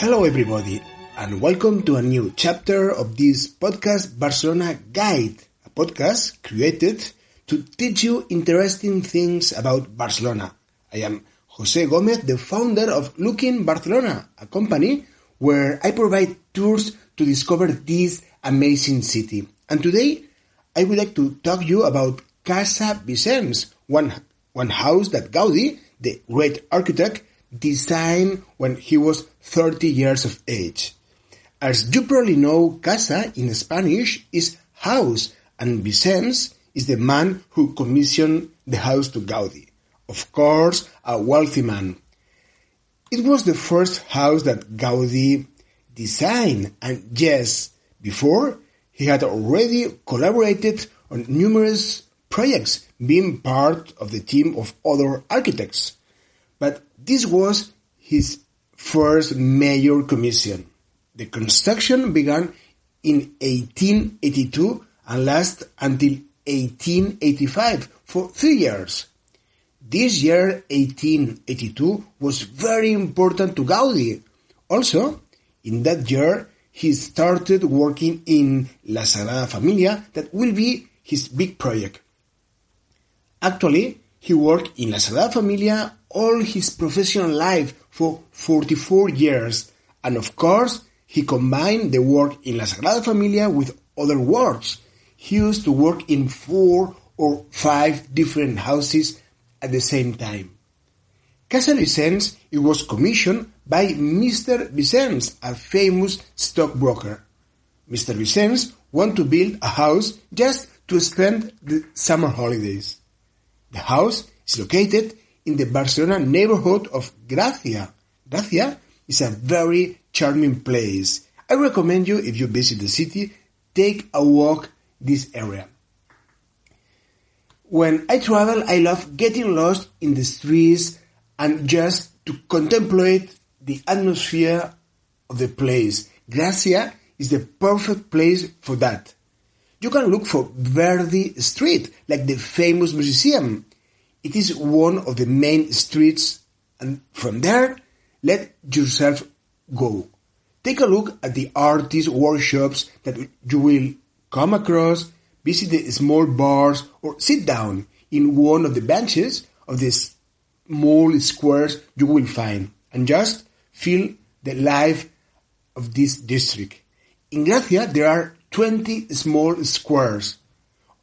Hello everybody, and welcome to a new chapter of this podcast Barcelona Guide, a podcast created to teach you interesting things about Barcelona. I am José Gómez, the founder of Looking Barcelona, a company where I provide tours to discover this amazing city. And today, I would like to talk to you about Casa Vicens, one house that Gaudi, the great architect, designed when he was 30 years of age. As you probably know, casa in Spanish is house, and Vicens is the man who commissioned the house to Gaudi. Of course, a wealthy man. It was the first house that Gaudi designed, and yes, before he had already collaborated on numerous projects, being part of the team of other architects. But this was his first major commission. The construction began in 1882 and lasted until 1885 for 3 years. This year, 1882, was very important to Gaudi. Also, in that year, he started working in La Sagrada Familia, that will be his big project. Actually, he worked in La Sagrada Familia all his professional life for 44 years, and of course, he combined the work in La Sagrada Familia with other works. He used to work in 4 or 5 different houses at the same time. Casa Vicens, it was commissioned by Mr. Vicens, a famous stockbroker. Mr. Vicens wanted to build a house just to spend the summer holidays. The house is located in the Barcelona neighborhood of Gracia. Gracia is a very charming place. I recommend you, if you visit the city, take a walk this area. When I travel, I love getting lost in the streets and just to contemplate the atmosphere of the place. Gracia is the perfect place for that. You can look for Verdi Street, like the famous museum. It is one of the main streets, and from there, let yourself go. Take a look at the artist workshops that you will come across, visit the small bars, or sit down in one of the benches of the small squares you will find, and just feel the life of this district. In Gracia, there are 20 small squares,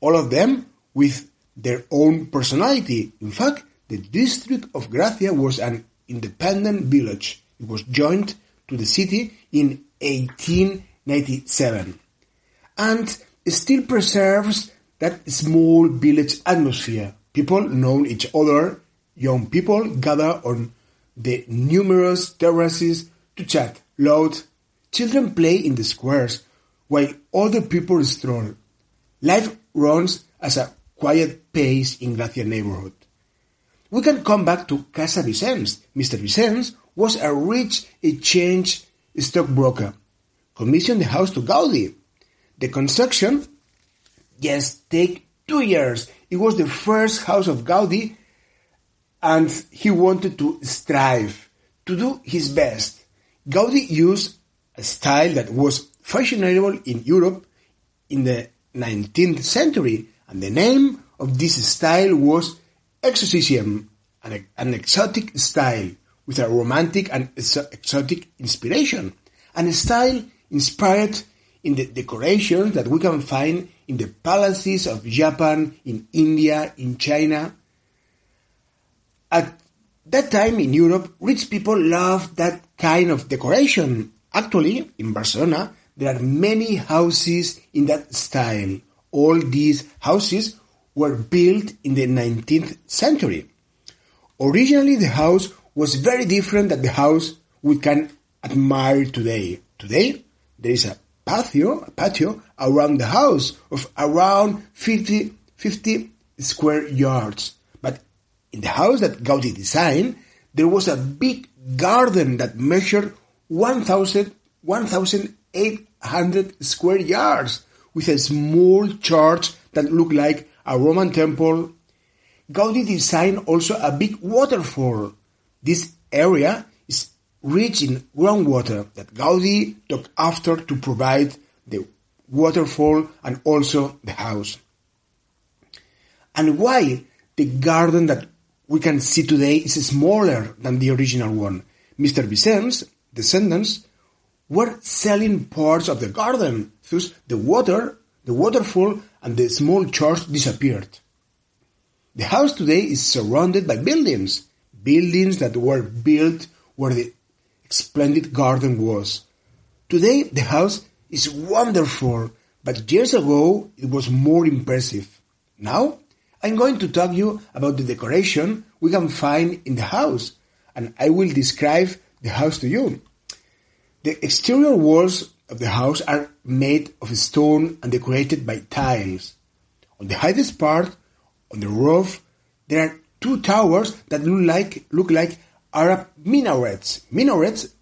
all of them with their own personality. In fact, the district of Gracia was an independent village. It was joined to the city in 1897 and still preserves that small village atmosphere. People know each other. Young people gather on the numerous terraces to chat loud. Children play in the squares while older people stroll. Life runs as a quiet pace in Gracia neighborhood. We can come back to Casa Vicens. Mr. Vicens was a rich exchange stockbroker. Commissioned the house to Gaudi. The construction just take 2 years. It was the first house of Gaudi, and he wanted to strive, to do his best. Gaudi used a style that was fashionable in Europe in the 19th century, and the name of this style was exoticism, an exotic style with a romantic and exotic inspiration, and a style inspired in the decorations that we can find in the palaces of Japan, in India, in China. At that time in Europe, rich people loved that kind of decoration. Actually, in Barcelona, there are many houses in that style. All these houses were built in the 19th century. Originally, the house was very different than the house we can admire today. Today, there is a patio around the house of around 50 square yards. But in the house that Gaudi designed, there was a big garden that measured 1,800 square yards with a small church that looked like a Roman temple. Gaudi designed also a big waterfall. This area is rich in groundwater that Gaudi took after to provide the waterfall and also the house. And why the garden that we can see today is smaller than the original one? Mr. Vicens' descendants were selling parts of the garden, thus the waterfall and the small church disappeared. The house today is surrounded by buildings that were built where the splendid garden was. Today the house is wonderful, but years ago it was more impressive. Now I'm going to talk you about the decoration we can find in the house, and I will describe the house to you. The exterior walls of the house are made of stone and decorated by tiles. On the highest part, on the roof, there are two towers that look like Arab minarets. Minarets,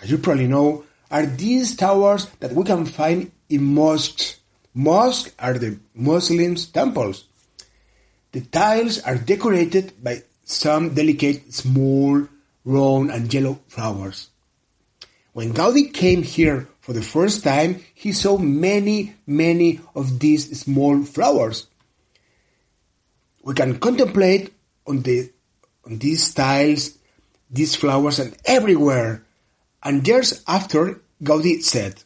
as you probably know, are these towers that we can find in mosques. Mosques are the Muslims' temples. The tiles are decorated by some delicate, small, round and yellow flowers. When Gaudi came here for the first time, he saw many of these small flowers. We can contemplate on these tiles, these flowers, and everywhere. And years after, Gaudi said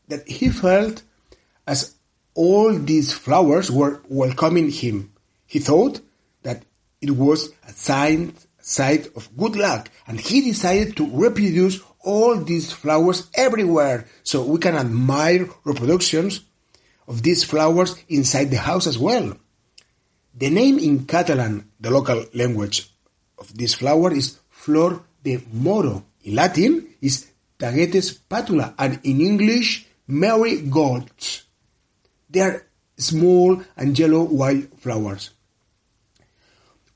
that he felt as all these flowers were welcoming him. He thought that it was a sign of good luck, and he decided to reproduce all these flowers everywhere so we can admire reproductions of these flowers inside the house as well. The name in Catalan, the local language of this flower, is Flor de Moro. In Latin is Tagetes patula, and in English, marigolds. They are small and yellow wild flowers.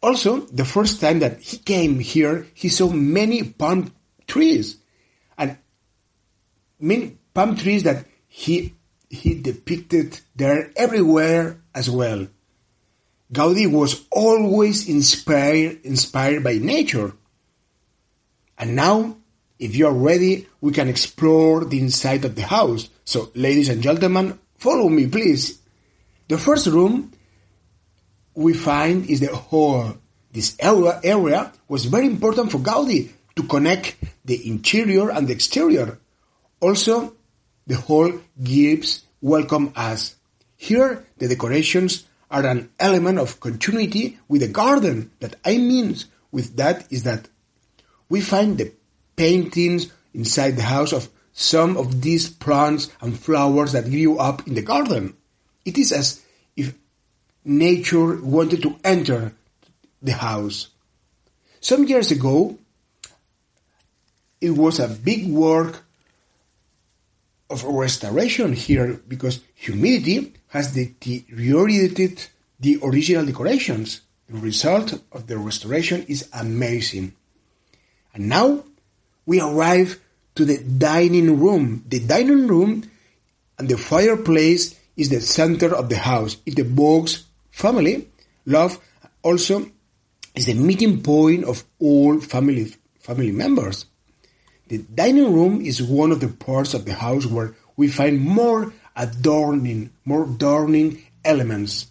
Also, the first time that he came here, he saw many palm trees, and many palm trees that he depicted there everywhere as well. Gaudi was always inspired by nature. And now, if you are ready, we can explore the inside of the house. So, ladies and gentlemen, follow me, please. The first room we find is the hall. This area was very important for Gaudi to connect the interior and the exterior. Also, the hall gives welcome us. Here, the decorations are an element of continuity with the garden. That I mean with that is that we find the paintings inside the house of some of these plants and flowers that grew up in the garden. It is as if nature wanted to enter the house. Some years ago, it was a big work of restoration here because humidity has deteriorated the original decorations. The result of the restoration is amazing. And now we arrive to the dining room. The dining room and the fireplace is the center of the house. It evokes family, love, also is the meeting point of all family members. The dining room is one of the parts of the house where we find more adorning elements,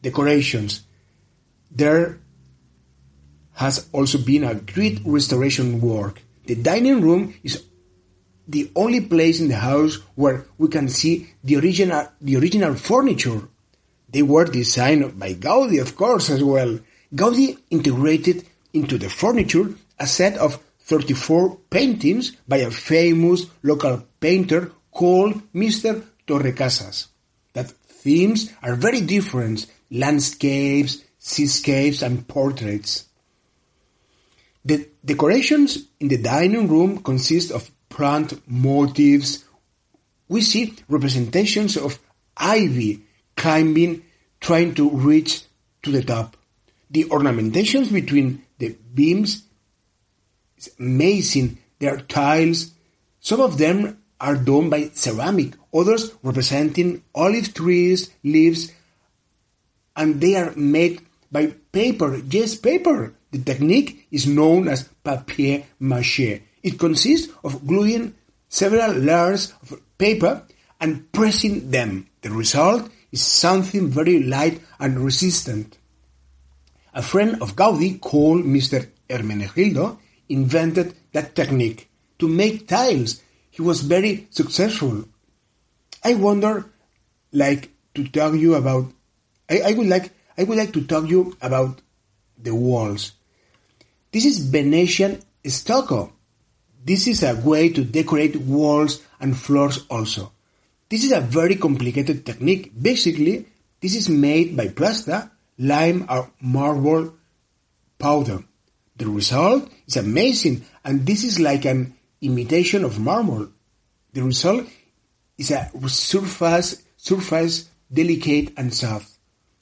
decorations. There has also been a great restoration work. The dining room is the only place in the house where we can see the original furniture. They were designed by Gaudi, of course, as well. Gaudi integrated into the furniture a set of 34 paintings by a famous local painter called Mr. Torrecasas. That themes are very different: landscapes, seascapes, and portraits. The decorations in the dining room consist of plant motifs. We see representations of ivy climbing, trying to reach to the top. The ornamentations between the beams is amazing. There are tiles. Some of them are done by ceramic, others representing olive trees, leaves, and they are made by paper. Yes, paper. The technique is known as papier-mâché. It consists of gluing several layers of paper and pressing them. The result is something very light and resistant. A friend of Gaudi called Mr. Hermenegildo invented that technique to make tiles. He was very successful. I would like to tell you about the walls. This is Venetian stucco. This is a way to decorate walls and floors also. This is a very complicated technique. Basically, this is made by plaster, lime or marble powder. The result is amazing, and this is like an imitation of marble. The result is a surface delicate and soft.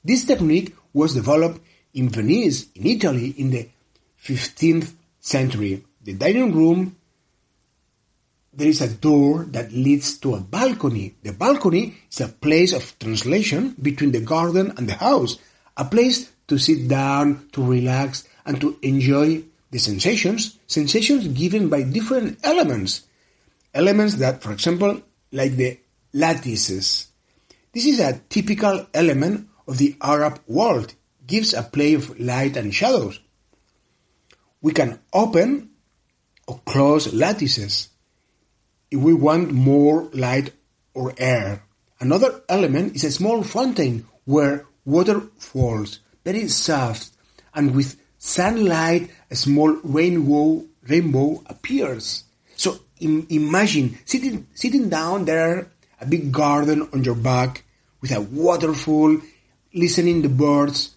This technique was developed in Venice, in Italy, in the 15th century. The dining room, there is a door that leads to a balcony. The balcony is a place of translation between the garden and the house, a place to sit down, to relax, and to enjoy the sensations given by different elements. Elements that, for example, like the lattices. This is a typical element of the Arab world, gives a play of light and shadows. We can open or close lattices if we want more light or air. Another element is a small fountain where water falls, very soft, and with sunlight a small rainbow appears. So imagine sitting down there, a big garden on your back, with a waterfall, listening to the birds,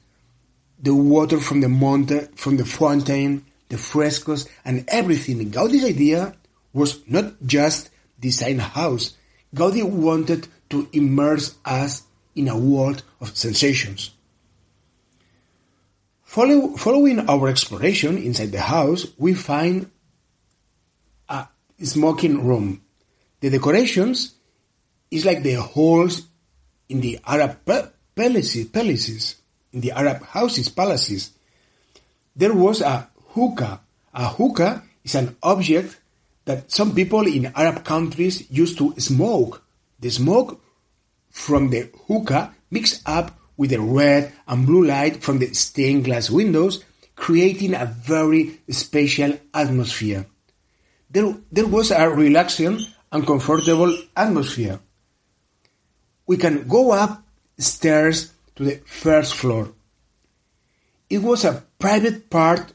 the water from the fountain, the frescoes, and everything. Gaudi's idea was not just design a house. Gaudi wanted to immerse us in a world of sensations. Following our exploration inside the house, we find a smoking room. The decorations is like the halls in the Arab palaces, in the Arab palaces. There was a hookah. A hookah is an object that some people in Arab countries used to smoke. The smoke from the hookah mixed up with the red and blue light from the stained glass windows, creating a very special atmosphere. There was a relaxing and comfortable atmosphere. We can go up stairs to the first floor. It was a private part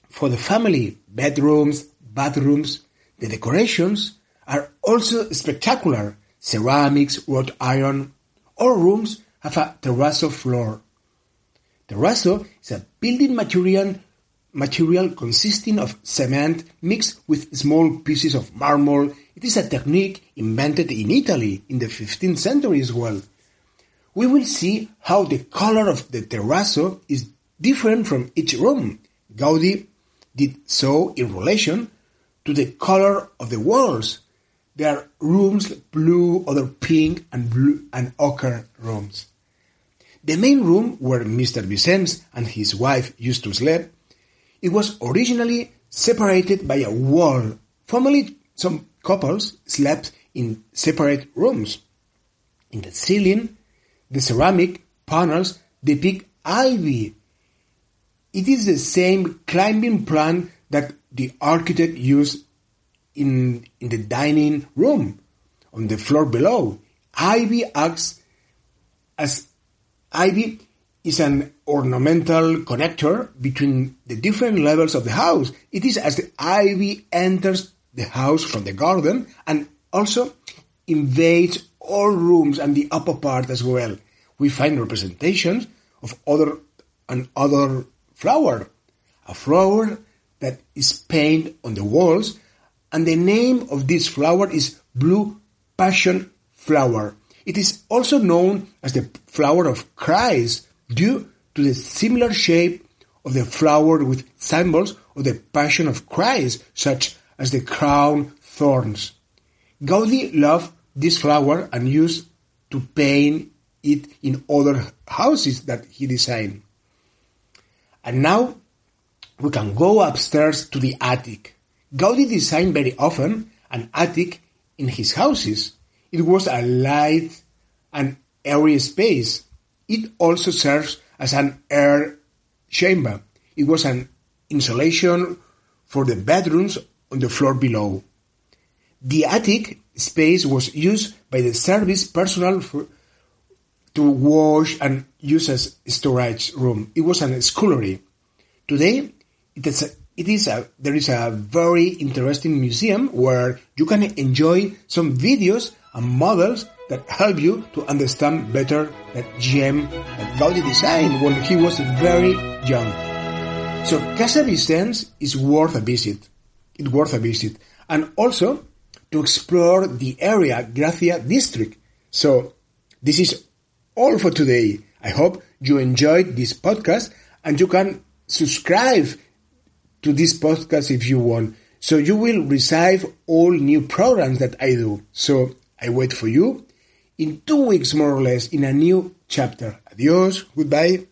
for the family, bedrooms, bathrooms. The decorations are also spectacular. Ceramics, wrought iron. All rooms have a terrazzo floor. Terrazzo is a building material consisting of cement mixed with small pieces of marble. It is a technique invented in Italy in the 15th century as well. We will see how the color of the terrazzo is different from each room. Gaudi did so in relation to the color of the walls. There are rooms blue, other pink, and blue and ochre rooms. The main room where Mr. Vicens and his wife used to sleep, it was originally separated by a wall. Formerly, some couples slept in separate rooms. In the ceiling, the ceramic panels depict ivy. It is the same climbing plant that the architect used in the dining room on the floor below. Ivy is an ornamental connector between the different levels of the house. It is as the ivy enters the house from the garden and also invades all rooms and the upper part as well. We find representations of other flower, a flower that is painted on the walls, and the name of this flower is blue passion flower. It is also known as the flower of Christ due to the similar shape of the flower with symbols of the Passion of Christ, such as the crown thorns. Gaudi loved this flower and used to paint it in other houses that he designed. And now we can go upstairs to the attic. Gaudi designed very often an attic in his houses. It was a light and airy space. It also serves as an air chamber. It was an insulation for the bedrooms on the floor below. The attic space was used by the service personnel to wash and use as storage room. It was an scullery. Today, there is a very interesting museum where you can enjoy some videos and models that help you to understand better that gem that Gaudi designed when he was very young. So Casa Vicens is worth a visit. It's worth a visit. And also to explore the area Gracia district. So this is all for today. I hope you enjoyed this podcast and you can subscribe to this podcast if you want. So you will receive all new programs that I do. So I wait for you in 2 weeks more or less in a new chapter. Adios. Goodbye.